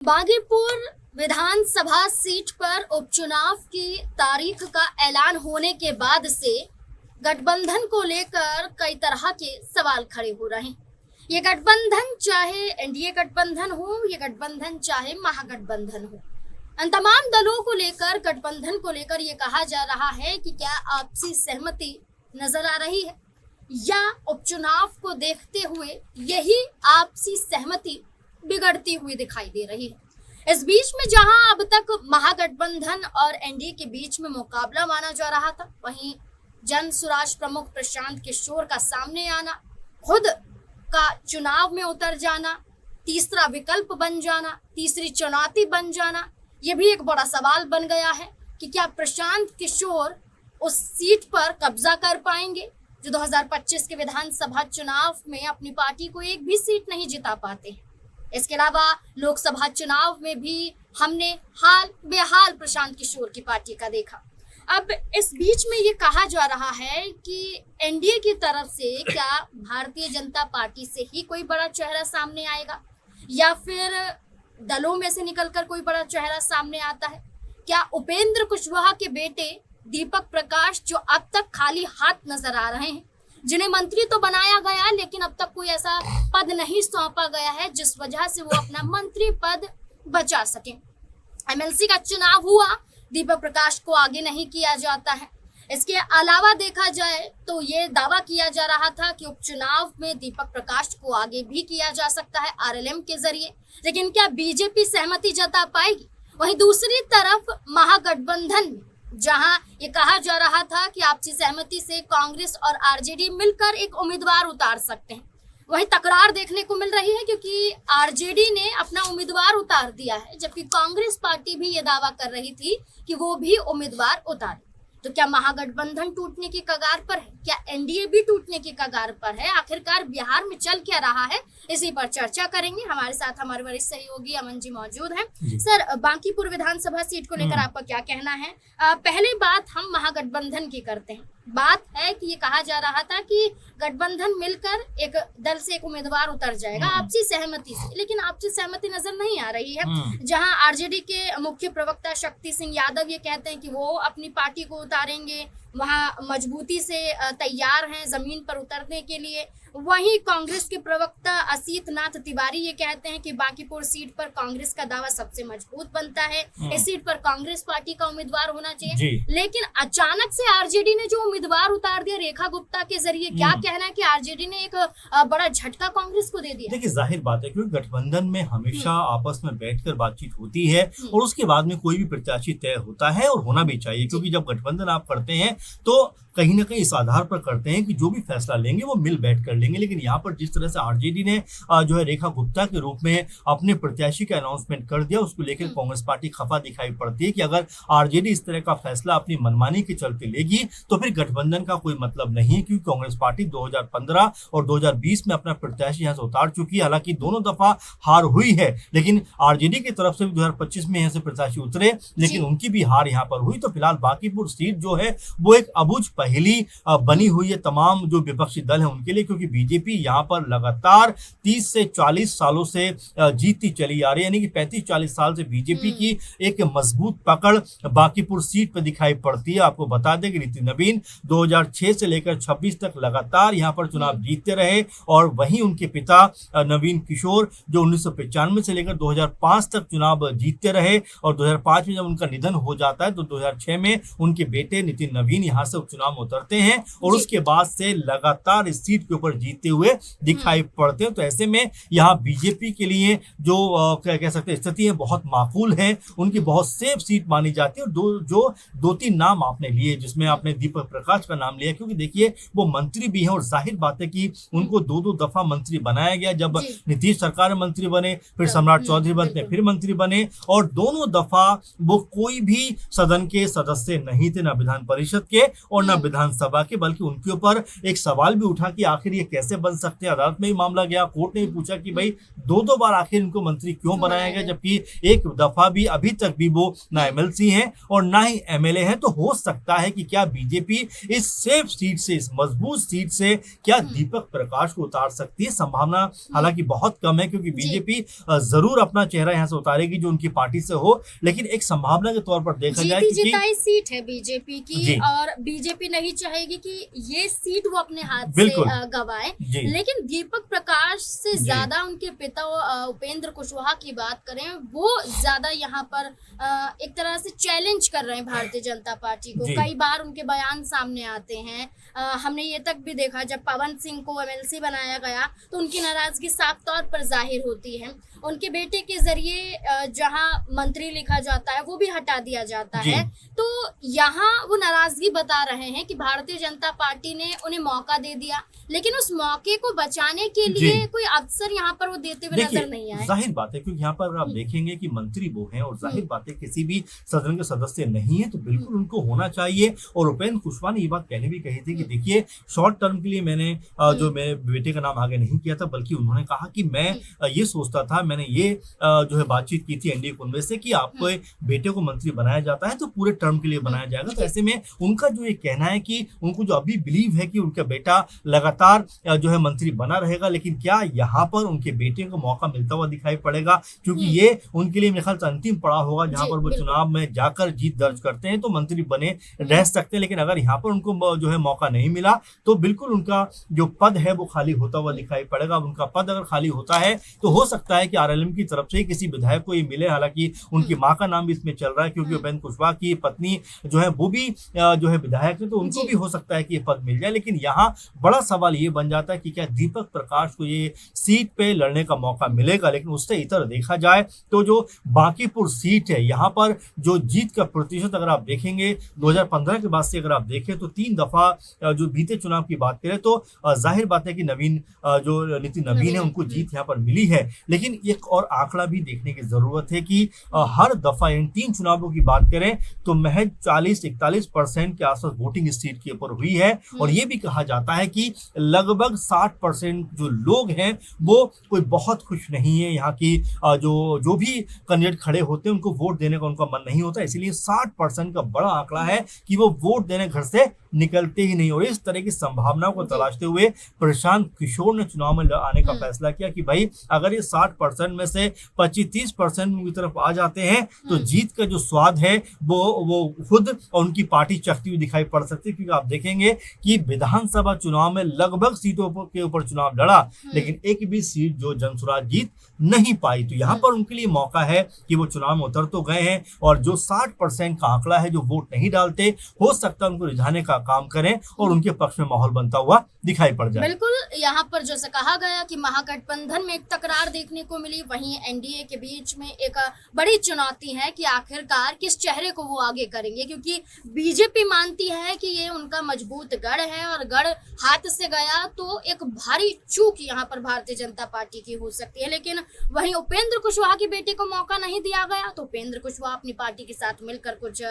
बागीपुर विधानसभा seat पर उपचुनाव की तारीख का ऐलान होने के बाद से गठबंधन को लेकर कई तरह के सवाल खड़े हो रहे हैं। ये गठबंधन चाहे एनडीए गठबंधन हो, ये गठबंधन चाहे महागठबंधन हो, इन तमाम दलों को लेकर, गठबंधन को लेकर ये कहा जा रहा है कि क्या आपसी सहमति नजर आ रही है या उपचुनाव को देखते हुए यही आपसी सहमति बिगड़ती हुई दिखाई दे रही है। इस बीच में जहां अब तक महागठबंधन और एनडीए के बीच में मुकाबला माना जा रहा था, वहीं जन सुराज प्रमुख प्रशांत किशोर का सामने आना, खुद का चुनाव में उतर जाना, तीसरा विकल्प बन जाना, तीसरी चुनौती बन जाना, यह भी एक बड़ा सवाल बन गया है कि क्या प्रशांत किशोर उस सीट पर कब्जा कर पाएंगे जो 2025 के विधानसभा चुनाव में अपनी पार्टी को एक भी सीट नहीं जिता पाते हैं। इसके अलावा लोकसभा चुनाव में भी हमने हाल बेहाल प्रशांत किशोर की पार्टी का देखा। अब इस बीच में ये कहा जा रहा है कि एनडीए की तरफ से क्या भारतीय जनता पार्टी से ही कोई बड़ा चेहरा सामने आएगा या फिर दलों में से निकलकर कोई बड़ा चेहरा सामने आता है। क्या उपेंद्र कुशवाहा के बेटे दीपक प्रकाश, जो अब तक खाली हाथ नजर आ रहे हैं, जिन्हें मंत्री तो बनाया गया लेकिन अब तक कोई ऐसा पद नहीं सौंपा गया है जिस वजह से वो अपना मंत्री पद बचा सके। एमएलसी का चुनाव हुआ, दीपक प्रकाश को आगे नहीं किया जाता है। इसके अलावा देखा जाए तो ये दावा किया जा रहा था कि उपचुनाव में दीपक प्रकाश को आगे भी किया जा सकता है आरएलएम के जरिए, लेकिन क्या बीजेपी सहमति जता पाएगी? वहीं दूसरी तरफ महागठबंधन में जहां ये कहा जा रहा था कि आपसी सहमति से कांग्रेस और आरजेडी मिलकर एक उम्मीदवार उतार सकते हैं, वहीं तकरार देखने को मिल रही है क्योंकि आरजेडी ने अपना उम्मीदवार उतार दिया है, जबकि कांग्रेस पार्टी भी ये दावा कर रही थी कि वो भी उम्मीदवार उतारे। तो क्या महागठबंधन टूटने की कगार पर है? क्या एनडीए भी टूटने की कगार पर है? आखिरकार बिहार में चल क्या रहा है, इसी पर चर्चा करेंगे। हमारे साथ हमारे वरिष्ठ सहयोगी अमन जी मौजूद हैं। सर, बांकीपुर विधानसभा सीट को लेकर आपका क्या कहना है? पहले बात हम महागठबंधन की करते हैं। बात है कि ये कहा जा रहा था कि गठबंधन मिलकर एक दल से एक उम्मीदवार उतर जाएगा आपसी सहमति से, लेकिन आपसी सहमति नजर नहीं आ रही है। जहां आरजेडी के मुख्य प्रवक्ता शक्ति सिंह यादव ये कहते हैं कि वो अपनी पार्टी को उतारेंगे, वहां मजबूती से तैयार हैं जमीन पर उतरने के लिए। वहीं कांग्रेस के प्रवक्ता असीत नाथ तिवारी ये कहते हैं कि बांकीपुर सीट पर कांग्रेस का दावा सबसे मजबूत बनता है, इस सीट पर कांग्रेस पार्टी का उम्मीदवार होना चाहिए। लेकिन अचानक से आरजेडी ने जो उम्मीदवार उतार दिया रेखा गुप्ता के जरिए, क्या कहना है कि आरजेडी ने एक बड़ा झटका कांग्रेस को दे दिया? देखिए, जाहिर बात है क्योंकि गठबंधन में हमेशा आपस में बैठकर बातचीत होती है और उसके बाद में कोई भी प्रत्याशी तय होता है और होना भी चाहिए, क्योंकि जब गठबंधन आप करते हैं तो कहीं ना कहीं इस आधार पर करते हैं कि जो भी फैसला लेंगे वो मिल बैठ कर लेंगे। लेकिन यहाँ पर जिस तरह से आरजेडी ने जो है रेखा गुप्ता के रूप में अपने प्रत्याशी का अनाउंसमेंट कर दिया, उसको लेकर कांग्रेस पार्टी खफा दिखाई पड़ती है कि अगर आरजेडी इस तरह का फैसला अपनी मनमानी के चलते लेगी तो फिर गठबंधन का कोई मतलब नहीं है, क्योंकि कांग्रेस पार्टी 2015 और 2020 में अपना प्रत्याशी यहाँ से उतार चुकी है। हालांकि दोनों दफा हार हुई है, लेकिन आरजेडी की तरफ से भी 2025 में यहाँ से प्रत्याशी उतरे, लेकिन उनकी भी हार यहाँ पर हुई। तो फिलहाल बांकीपुर सीट जो है वो एक अबूझ पहेली बनी हुई है तमाम जो विपक्षी दल है उनके लिए, क्योंकि बीजेपी यहाँ पर लगातार 30 से 40 सालों से जीतती चली आ रही है। यानी कि 35-40 साल से बीजेपी की एक मजबूत पकड़ बांकीपुर सीट पर दिखाई पड़ती है। आपको बता दें कि नितिन नवीन 2006 से लेकर 26 तक लगातार यहाँ पर चुनाव जीतते रहे, और वहीं उनके पिता नवीन किशोर जो 1995 से लेकर 2005 तक चुनाव जीतते रहे, और 2005 में जब उनका निधन हो जाता है तो 2006 में उनके बेटे नितिन नवीन यहाँ से उपचुनाव में उतरते हैं और उसके बाद से लगातार इस सीट के ऊपर जीतते हुए दिखाई पड़ते हैं। तो ऐसे में यहाँ बीजेपी के लिए जो क्या कह सकते हैं स्थिति है बहुत माकूल है, उनकी बहुत सेफ सीट मानी जाती है। और दो तीन नाम आपने लिए, जिसमें आपने दीपक प्रकाश का नाम लिया, क्योंकि देखिए वो मंत्री भी है और जाहिर बात है कि उनको दो दफा मंत्री बनाया गया। जब नीतीश सरकार में मंत्री बने, फिर सम्राट चौधरी बनते, फिर मंत्री बने, और दोनों दफा वो कोई भी सदन के सदस्य नहीं थे, ना विधान परिषद के और न हम्म। विधानसभा के, बल्कि उनके ऊपर एक सवाल भी उठा कि आखिर ये कैसे बन सकते हैं। अदालत में ही मामला गया, कोर्ट ने भी पूछा कि भाई दो दो बार आखिर इनको मंत्री क्यों बनाया गया, जबकि एक दफा भी अभी तक भी वो ना एमएलसी हैं और ना ही एमएलए हैं। तो हो सकता है कि क्या बीजेपी इस सेफ सीट से, इस मजबूत सीट से क्या दीपक प्रकाश को उतार सकती है? संभावना हालांकि बहुत कम है, क्योंकि बीजेपी जरूर अपना चेहरा यहां से उतारेगी जो उनकी पार्टी से हो, लेकिन एक संभावना के तौर पर देखा जाए जीती जिताई सीट है बीजेपी की जी। और बीजेपी नहीं चाहेगी कि ये सीट वो अपने हाथ से बिल्कुल। गवाए। जी। लेकिन दीपक प्रकाश से जी। ज्यादा उनके पिता उपेंद्र कुशवाहा की बात करें, वो ज्यादा यहाँ पर एक तरह से चैलेंज कर रहे हैं भारतीय जनता पार्टी को। जी। कई बार उनके बयान सामने आते हैं। हमने ये तक भी देखा जब पवन सिंह को एमएलसी बनाया गया तो उनकी नाराजगी साफ तौर पर जाहिर होती है। उनके बेटे के जरिए जहां मंत्री लिखा जाता है वो भी हटा दिया जाता जी। है। तो यहाँ वो नाराजगी बता रहे हैं कि भारतीय जनता पार्टी ने उन्हें मौका दे दिया, लेकिन उस मौके को बचाने के लिए जी। कोई अवसर यहाँ पर वो देते हुए नजर नहीं आए। जाहिर बात है, क्योंकि यहाँ पर आप देखेंगे कि मंत्री वो हैं और जाहिर बात है किसी भी सदन के सदस्य नहीं है, तो बिल्कुल उनको होना चाहिए। और उपेंद्र कुशवाहा ने ये बात पहले भी कही थी कि देखिए शॉर्ट टर्म के लिए मैंने जो मेरे बेटे का नाम आगे नहीं किया था, बल्कि उन्होंने कहा कि मैं ये सोचता था, मैंने ये जो है बातचीत की थी एनडीए कांग्रेस से कि आपको बेटे को मंत्री बनाया जाता है तो पूरे टर्म के लिए बनाया जाएगा। तो ऐसे में उनका जो ये कहना है कि उनको जो अभी बिलीव है कि उनका बेटा लगातार जो है मंत्री बना रहेगा, लेकिन क्या यहाँ पर उनके बेटे को मौका मिलता हुआ दिखाई पड़ेगा? क्योंकि ये उनके लिए मेरे ख्याल से अंतिम पड़ाव होगा जहां पर वो चुनाव में जाकर जीत दर्ज करते हैं तो मंत्री बने रह सकते हैं। लेकिन अगर यहाँ पर उनको जो है मौका नहीं मिला तो बिल्कुल उनका जो पद है वो खाली होता हुआ दिखाई पड़ेगा। उनका पद अगर खाली होता है तो हो सकता है कि आरएलएम की तरफ से ही किसी विधायक को ये मिले। हालांकि उनकी मां का नाम भी इसमें चल रहा है, क्योंकि उपेंद्र कुशवाहा की पत्नी जो है वो भी जो है विधायक है, तो उनको भी हो सकता है कि ये पद मिल जाए। लेकिन यहाँ बड़ा सवाल ये बन जाता है कि क्या दीपक प्रकाश को ये सीट पे लड़ने का मौका मिलेगा? लेकिन उससे इतर देखा जाए तो जो बांकीपुर सीट है, यहाँ पर जो जीत का प्रतिशत अगर आप देखेंगे 2015 के बाद से अगर आप देखें तो 3 दफा जो बीते चुनाव की बात करें तो जाहिर बात है कि नितिन नवीन है, उनको जीत यहाँ पर मिली है। लेकिन एक और आंकड़ा भी देखने की जरूरत है कि हर दफा इन 3 चुनावों की बात करें तो महज 40-41% के आसपास वोटिंग इस सीट के ऊपर हुई है। और ये भी कहा जाता है कि लगभग 60% जो लोग हैं वो कोई बहुत खुश नहीं है। यहाँ की जो भी कैंडिडेट खड़े होते हैं उनको वोट देने का उनका मन नहीं होता, इसीलिए 60% का बड़ा आंकड़ा है कि वो वोट देने घर से निकलते ही नहीं। और इस तरह की संभावनाओं को तलाशते हुए प्रशांत किशोर ने चुनाव में आने का फैसला किया कि भाई अगर ये 60% में से 25-30% उनकी तरफ आ जाते हैं तो जीत का जो स्वाद है वो खुद और उनकी पार्टी चखती हुई दिखाई पड़ सकती है। क्योंकि आप देखेंगे कि विधानसभा चुनाव में लगभग सीटों के ऊपर चुनाव लड़ा, लेकिन एक भी सीट जो जनसुराज जीत नहीं पाई। तो यहाँ पर उनके लिए मौका है कि वो चुनाव में उतर तो गए हैं और जो 60% का आंकड़ा है जो वोट नहीं डालते, हो सकता है उनको रिझाने का काम करें और उनके पक्ष में माहौल बनता हुआ दिखाई पड़ जाए। बिल्कुल, यहाँ पर जैसे कहा गया कि महागठबंधन में एक तकरार देखने को मिली, वहीं एनडीए के बीच में एक बड़ी चुनौती है कि आखिरकार किस चेहरे को वो आगे करेंगे। क्योंकि बीजेपी मानती है कि ये उनका मजबूत गढ़ है और गढ़ हाथ से गया तो एक भारी चूक यहाँ पर भारतीय जनता पार्टी की हो सकती है। लेकिन वहीं उपेंद्र कुशवाहा के बेटे को मौका नहीं दिया गया तो उपेंद्र कुशवाहा अपनी पार्टी के साथ मिलकर कुछ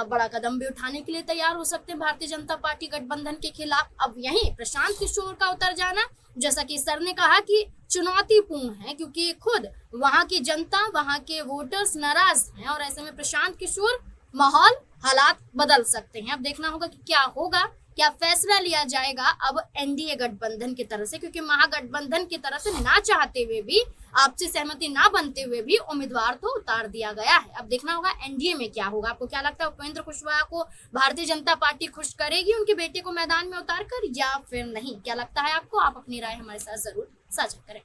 बड़ा कदम भी उठाने के लिए तैयार हो सकते हैं भारतीय जनता पार्टी गठबंधन के खिलाफ। अब यहीं प्रशांत किशोर का उतर जाना, जैसा कि सर ने कहा कि चुनौतीपूर्ण है, क्योंकि खुद वहां की जनता, वहां के वोटर्स नाराज हैं और ऐसे में प्रशांत किशोर माहौल, हालात बदल सकते हैं। अब देखना होगा कि क्या होगा, क्या फैसला लिया जाएगा अब एनडीए गठबंधन की तरफ से, क्योंकि महागठबंधन की तरफ से ना चाहते हुए भी, आपसी सहमति ना बनते हुए भी उम्मीदवार तो उतार दिया गया है। अब देखना होगा एनडीए में क्या होगा। आपको क्या लगता है, उपेंद्र कुशवाहा को भारतीय जनता पार्टी खुश करेगी उनके बेटे को मैदान में उतार कर या फिर नहीं? क्या लगता है आपको? आप अपनी राय हमारे साथ जरूर साझा करें।